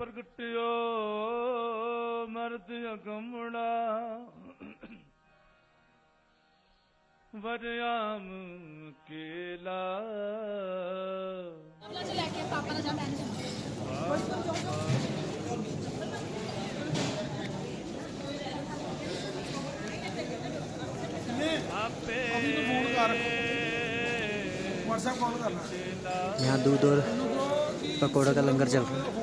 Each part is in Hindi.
प्रगटियो मर्द अगमड़ा वरयाम केला यहाँ दूध और पकौड़ा का लंगर चल रहा है।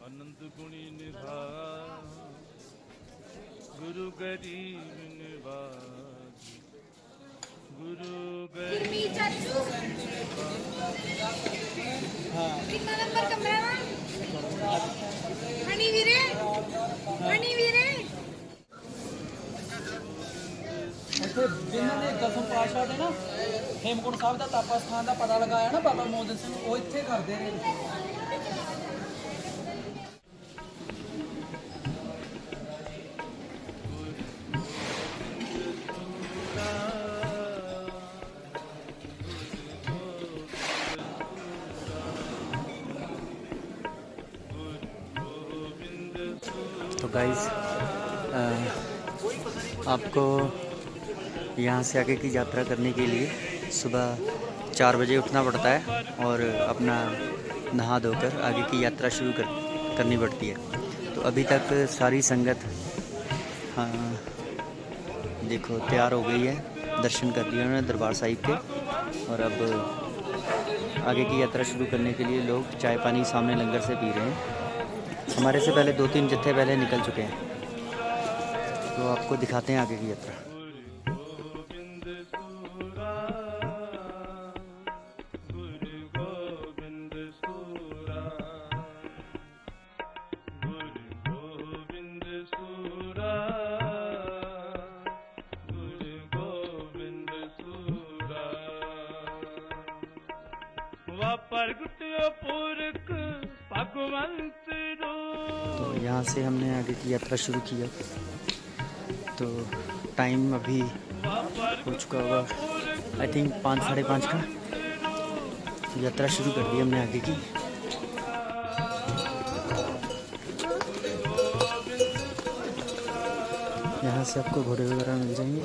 अनंत गुणी निभा गुरु गरीब निवाज गुरु गरीब। कितना नंबर कमरा है? हनी वीरे ਇੱਥੇ ਜਿਨ੍ਹਾਂ ਨੇ ਦਸਮ ਪਾਤਸ਼ਾਹ ਦੇ ਨਾ ਹੇਮਕੁੰਟ ਸਾਹਿਬ ਦਾ ਤਾਪਾ ਸਥਾਨ ਦਾ ਪਤਾ ਲਗਾਇਆ ਨਾ ਬਾਬਾ ਮੋਹਨ ਸਿੰਘ, ਉਹ ਇੱਥੇ ਕਰਦੇ ਨੇ। तो गाइस आपको यहाँ से आगे की यात्रा करने के लिए सुबह 4 बजे उठना पड़ता है और अपना नहा धोकर आगे की यात्रा शुरू करनी पड़ती है। तो अभी तक सारी संगत देखो तैयार हो गई है, दर्शन कर लिए उन्होंने दरबार साहिब के, और अब आगे की यात्रा शुरू करने के लिए लोग चाय पानी सामने लंगर से पी रहे हैं। हमारे से पहले 2-3 जत्थे पहले निकल चुके हैं, तो आपको दिखाते हैं आगे की यात्रा। तो यहाँ से हमने आगे की यात्रा शुरू किया, तो टाइम अभी हो चुका होगा आई थिंक 5-5:30 का। तो यात्रा शुरू कर दी हमने आगे की। यहाँ से आपको घोड़े वगैरह मिल जाएंगे।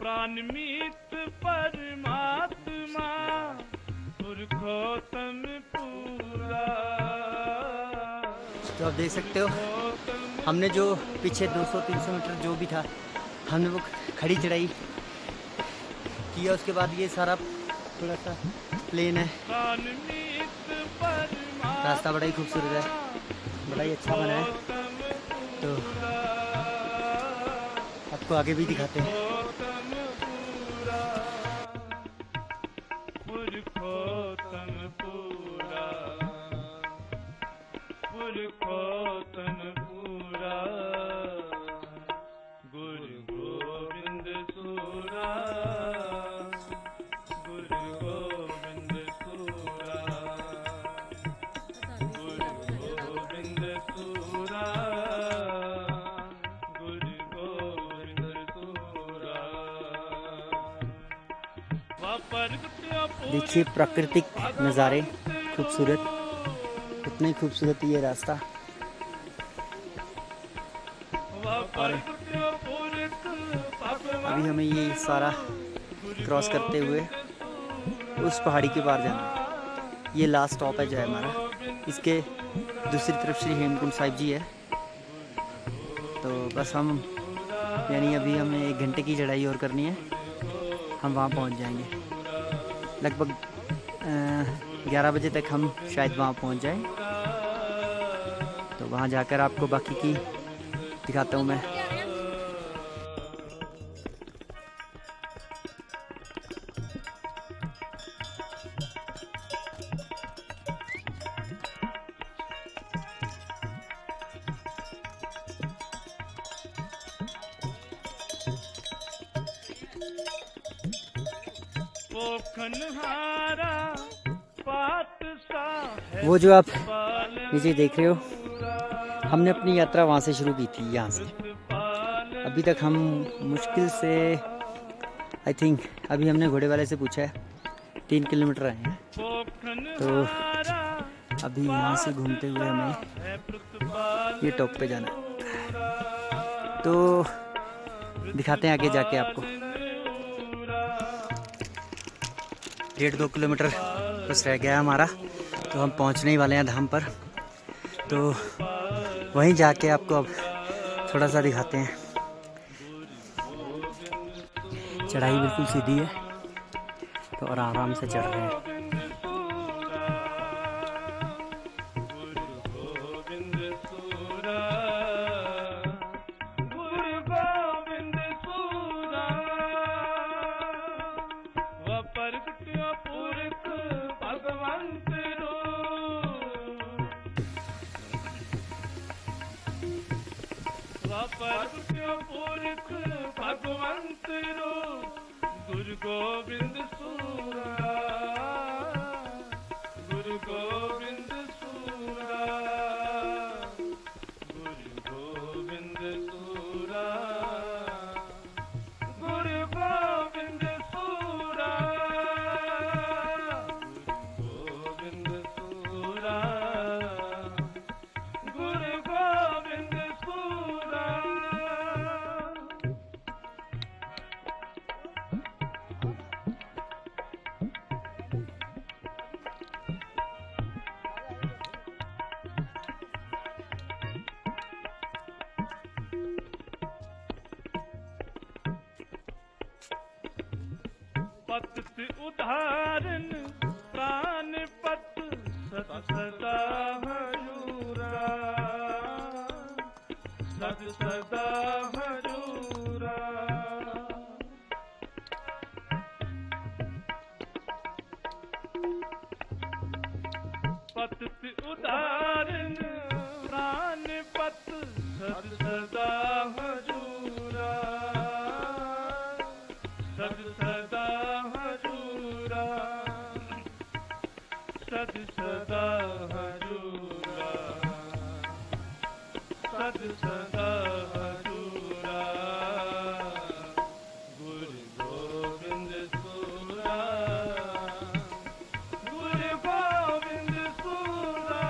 प्राणमीत परमात्मा पुरखोत्तम पूरा। तो आप देख सकते हो हमने जो पीछे 200-300 मीटर जो भी था हमने वो खड़ी चढ़ाई किया, उसके बाद ये सारा थोड़ा सा प्लेन है। रास्ता बड़ा ही खूबसूरत है, बड़ा ही अच्छा बना है। तो आपको आगे भी दिखाते हैं। देखिए प्राकृतिक नज़ारे खूबसूरत, इतनी खूबसूरत ये रास्ता। और अभी हमें ये सारा क्रॉस करते हुए उस पहाड़ी के पार जाना है। ये लास्ट स्टॉप है जो है हमारा। इसके दूसरी तरफ श्री हेमकुंड साहिब जी है। तो बस हम यानी अभी हमें 1 घंटे की चढ़ाई और करनी है, हम वहाँ पहुँच जाएंगे। लगभग 11 बजे तक हम शायद वहाँ पहुँच जाएं। तो वहाँ जाकर आपको बाकी की दिखाता हूँ मैं। पोखनहारा पातसा है वो जो आप नीचे देख रहे हो, हमने अपनी यात्रा वहाँ से शुरू की थी, यहाँ से। अभी तक हम मुश्किल से आई थिंक अभी हमने घोड़े वाले से पूछा है 3 किलोमीटर आए हैं। तो अभी यहाँ से घूमते हुए हमें ये टॉप पे जाना है, तो दिखाते हैं आगे जाके आपको। 1.5-2 किलोमीटर बस रह गया है हमारा, तो हम पहुँचने ही वाले हैं धाम पर। तो वहीं जाके आपको अब थोड़ा सा दिखाते हैं। चढ़ाई बिल्कुल सीधी है, तो और आराम से चढ़ रहे हैं। भगवंत रो गुरु गोविंद सूरा, गुरु गोविंद सूरा, गुरु गोविंद सूरा, गुरु गोविंद सूरा, गुरु गोविंद सूरा, गुरु गोविंद सूरा। पत से उदाहरण प्राण पत सत सदा हजूरा, सत सदा हजूरा। पत से उदाहरण प्राण पत सत सदा हजूरा, सद सदा हजूरा, सद सदा हजूरा, सद सदा हजूरा। गुरु गोविंद सूरा, गुरु गोविंद सूरा,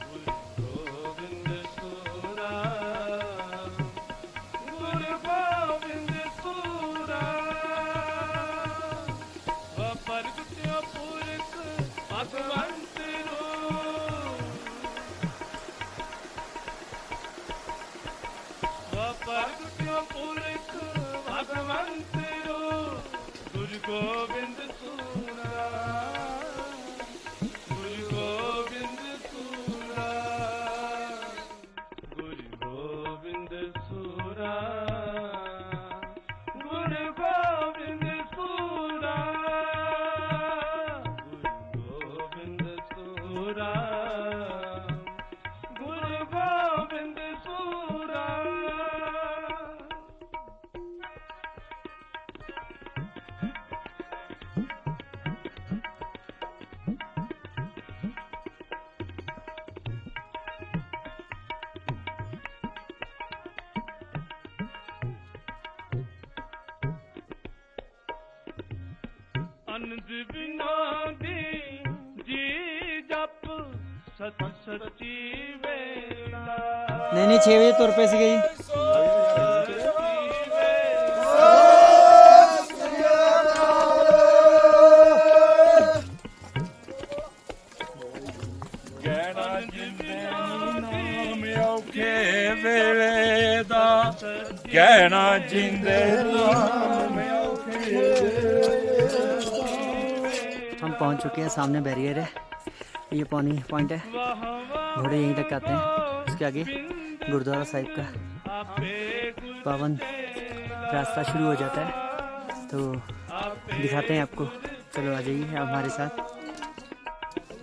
गुरु गोविंद सूरा, गुरु गोविंद सूरा। परगट्यो पुरख भगवंत रो, परगट्यो पुरख भगवंत रो गुरु गोविंद सूरा, गुरु गोविंद सूरा, गुरु गोविंद सूरा, गुरु गोविंद सूरा, गुरु गोविंद सूरा, गुरु गोविंद सूरा। अनंद विनोदी जी जप सत सची वेला। नहीं 6 बजे तुर पे सी गई। गहना जिंदे नाम हम पहुंच चुके हैं, सामने बैरियर है, ये पौनी पॉइंट है, घोड़े यहीं तक आते हैं। उसके आगे गुरुद्वारा साहिब का पावन रास्ता शुरू हो जाता है, तो दिखाते हैं आपको। चलो आ जाइए आप हमारे साथ।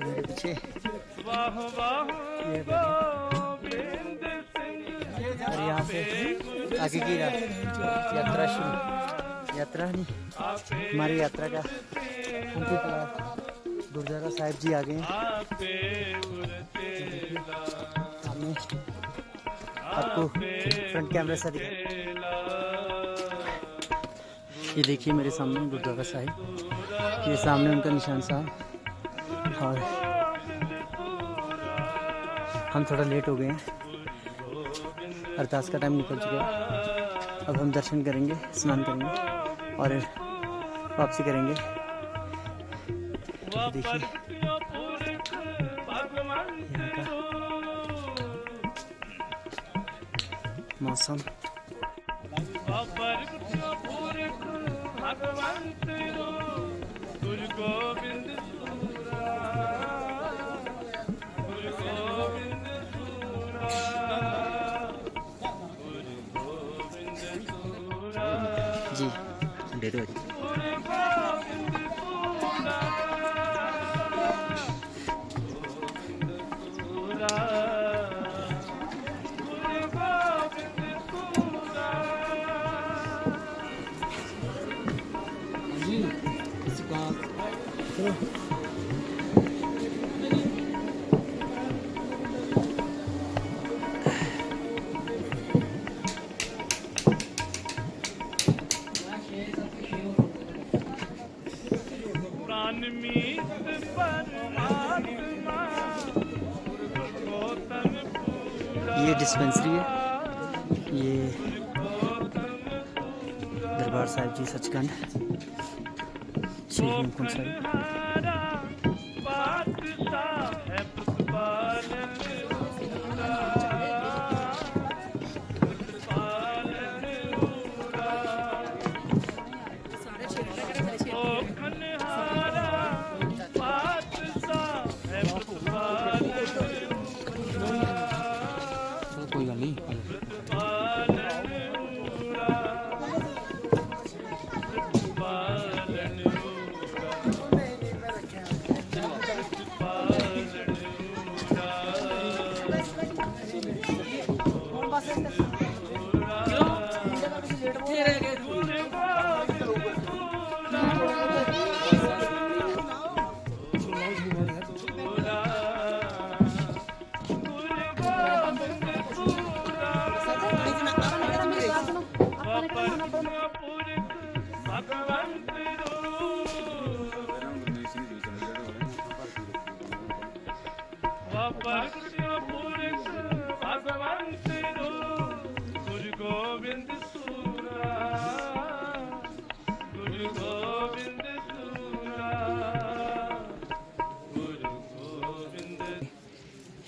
मेरे पीछे ये और यहाँ से आगे की यात्रा शुरू, यात्रा नहीं हमारी यात्रा का अंतिम पड़ाव गुरुद्वारा साहिब जी आ गए हैं। सामने आपको फ्रंट कैमरे से दिखा, ये देखिए मेरे सामने गुरुद्वारा साहिब, ये सामने उनका निशान साहब। और हम थोड़ा लेट हो गए हैं, अरदास का टाइम निकल चुका है। अब हम दर्शन करेंगे, स्नान करेंगे और वापसी करेंगे। देखिए यहाँ का मौसम। जी डेढ़ बजे। ये डिस्पेंसरी है, ये दरबार साहिब जी सचखंड श्री हेमकुंड साहिब। कोई गल नहीं।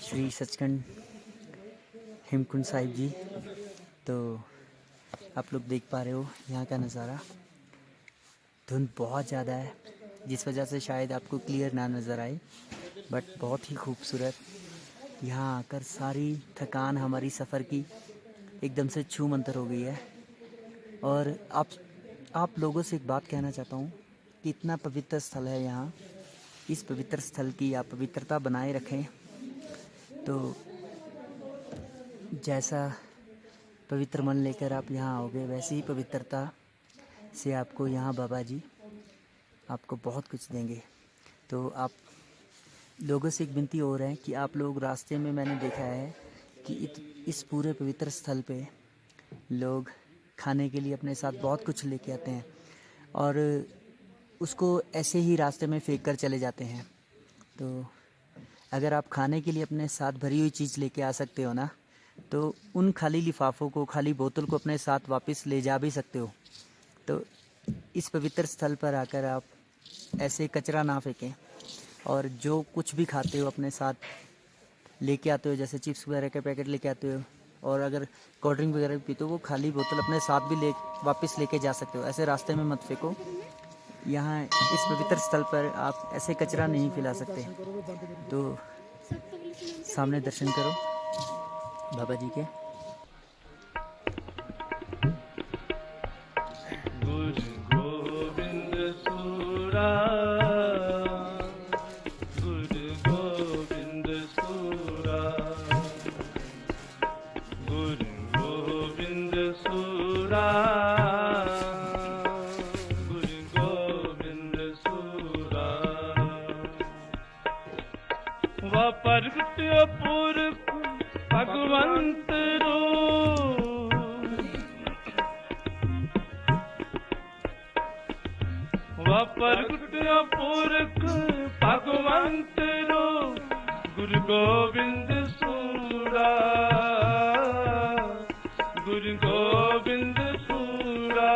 श्री सचखंड हेमकुंड साहिब जी। तो आप लोग देख पा रहे हो यहाँ का नज़ारा। धुंध बहुत ज़्यादा है, जिस वजह से शायद आपको क्लियर ना नज़र आए, बट बहुत ही खूबसूरत। यहाँ आकर सारी थकान हमारी सफ़र की एकदम से छू मंतर हो गई है। और आप लोगों से एक बात कहना चाहता हूँ कि इतना पवित्र स्थल है यहाँ, इस पवित्र स्थल की आप पवित्रता बनाए रखें। तो जैसा पवित्र मन लेकर आप यहाँ आओगे, वैसी ही पवित्रता से आपको यहाँ बाबा जी आपको बहुत कुछ देंगे। तो आप लोगों से एक विनती हो रहा है कि आप लोग रास्ते में, मैंने देखा है कि इस पूरे पवित्र स्थल पे लोग खाने के लिए अपने साथ बहुत कुछ लेके आते हैं और उसको ऐसे ही रास्ते में फेंक कर चले जाते हैं। तो अगर आप खाने के लिए अपने साथ भरी हुई चीज़ लेके आ सकते हो ना, तो उन खाली लिफाफों को, खाली बोतल को अपने साथ वापस ले जा भी सकते हो। तो इस पवित्र स्थल पर आकर आप ऐसे कचरा ना फेंकें और जो कुछ भी खाते हो अपने साथ लेके आते हो, जैसे चिप्स वगैरह के पैकेट लेके आते हो, और अगर कोल्ड ड्रिंक वगैरह भी पीते हो, वो खाली बोतल अपने साथ भी वापस लेके जा सकते हो। ऐसे रास्ते में मत फेंको। यहाँ इस पवित्र स्थल पर आप ऐसे कचरा नहीं फैला सकते। तो सामने दर्शन करो बाबा जी के। गुरु गोविंद सूरा, गुरु गोविंद सूरा, गुरु गोविंद सूरा, गुरु गोविंद सूरा। वह प्रगट्य पुरख भगवंत रूप, वह प्रगट्य पुरख भगवंत रूप, गुरु गोविंद सूरा, गुरु गोविंद सूरा,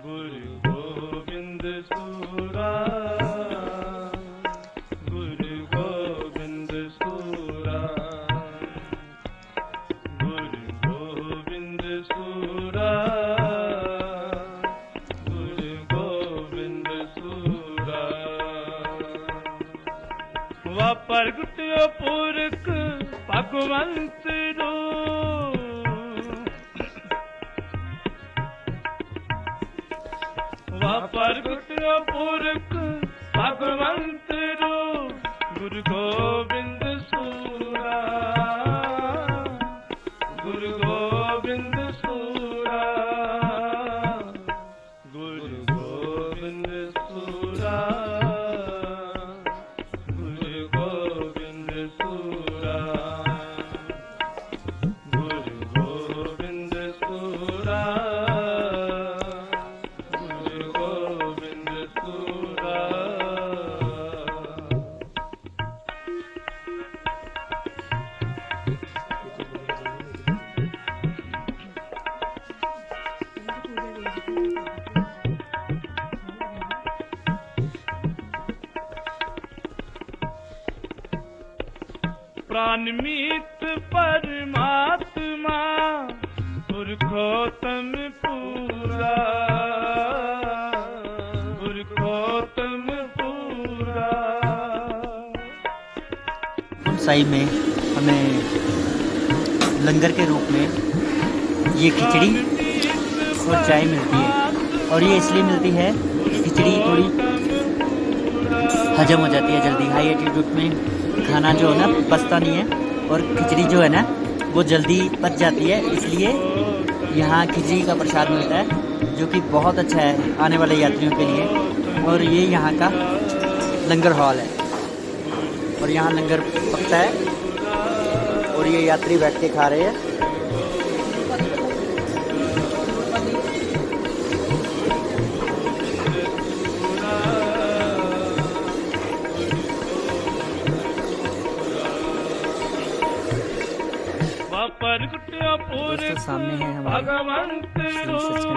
गुरु गोविंद सूरा, गुरु गोविंद सूरा, गुरु गोविंद सूरा, गुरु गोविंद सूरा। वह प्रगट्य पुरख भगवंत रूप, वह प्रगट्य पुरख भगवंत रूप, गुरु गोविंद सूरा, गुरु गोविंद सूरा, गुरु गोविंद सूरा, गुरु गोविंद सूरा, गुरु गोविंद सूरा, गुरु गोविंद सूरा। प्राणमीत परमात्मा पुरखोत्तम पूरा, पुरखोत्तम पूरा। साई में हमें लंगर के रूप में ये खिचड़ी और चाय मिलती है, और ये इसलिए मिलती है कि खिचड़ी थोड़ी हजम हो जाती है जल्दी। हाई एल्टीट्यूड में खाना जो है ना पचता नहीं है, और खिचड़ी जो है ना वो जल्दी पच जाती है, इसलिए यहाँ खिचड़ी का प्रसाद मिलता है, जो कि बहुत अच्छा है आने वाले यात्रियों के लिए। और ये यहाँ का लंगर हॉल है, और यहाँ लंगर पकता है और ये यात्री बैठ के खा रहे हैं। दोस्तों सामने है हमारे श्री सचखंड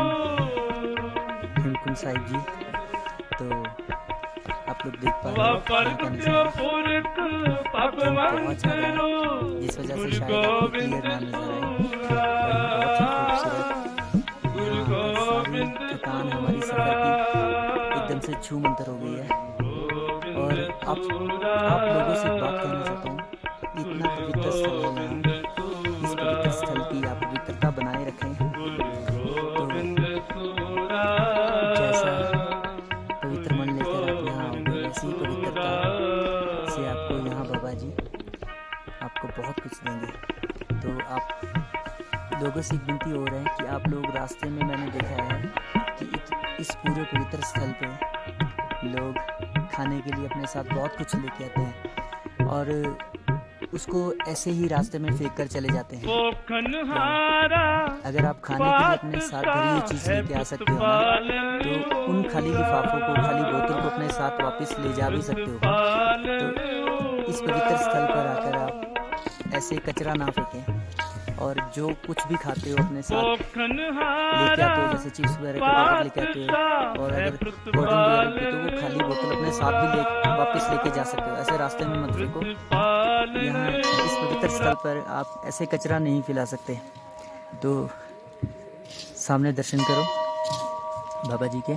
हेमकुंड साहिब जी। तो आप लोग देख पा रहे हैं का नज़ारा बहुत ज़्यादा है, जिस वजह से शायद आपको क्लियर ना नजर आए। बहुत ही खूबसूरत, सारी थकान हमारी सफ़र की एकदम से छू मंतर हो गई है। और आप लोगों से बात कहना चाहता हूँ, इतना पवित्र स्थल है यहाँ, इस पवित्र स्थल की आप पवित्रता बनाए रखें। तो जैसा पवित्र मन लेकर आप यहाँ आओगे, वैसी पवित्रता से आपको यहाँ बाबा जी आपको बहुत कुछ देंगे। तो आप लोगों से एक विनती हो रहा है कि आप लोग रास्ते में, मैंने देखा है कि इस पूरे पवित्र स्थल पे लोग खाने के लिए अपने साथ बहुत कुछ लेके आते हैं, और उसको ऐसे ही रास्ते में फेंक कर चले जाते हैं। अगर आप खाने के लिए अपने साथ भरी हुई चीज़ लेके आ सकते हो ना, तो उन खाली लिफाफों को, खाली बोतल को अपने साथ वापस ले जा भी सकते हो। तो इस पवित्र स्थल पर आकर आप ऐसे कचरा ना फेंकें, और जो कुछ भी खाते हो अपने साथ लेके आते हो, जैसे चिप्स वगैरह के पैकेट लेके आते हो, और अगर कोल्ड ड्रिंक वगैरह पीते हो, वो खाली बोतल अपने साथ भी वापस लेके जा सकते हो। ऐसे रास्ते में मत फेंको। यहाँ इस पवित्र स्थल पर आप ऐसे कचरा नहीं फैला सकते। तो सामने दर्शन करो बाबा जी के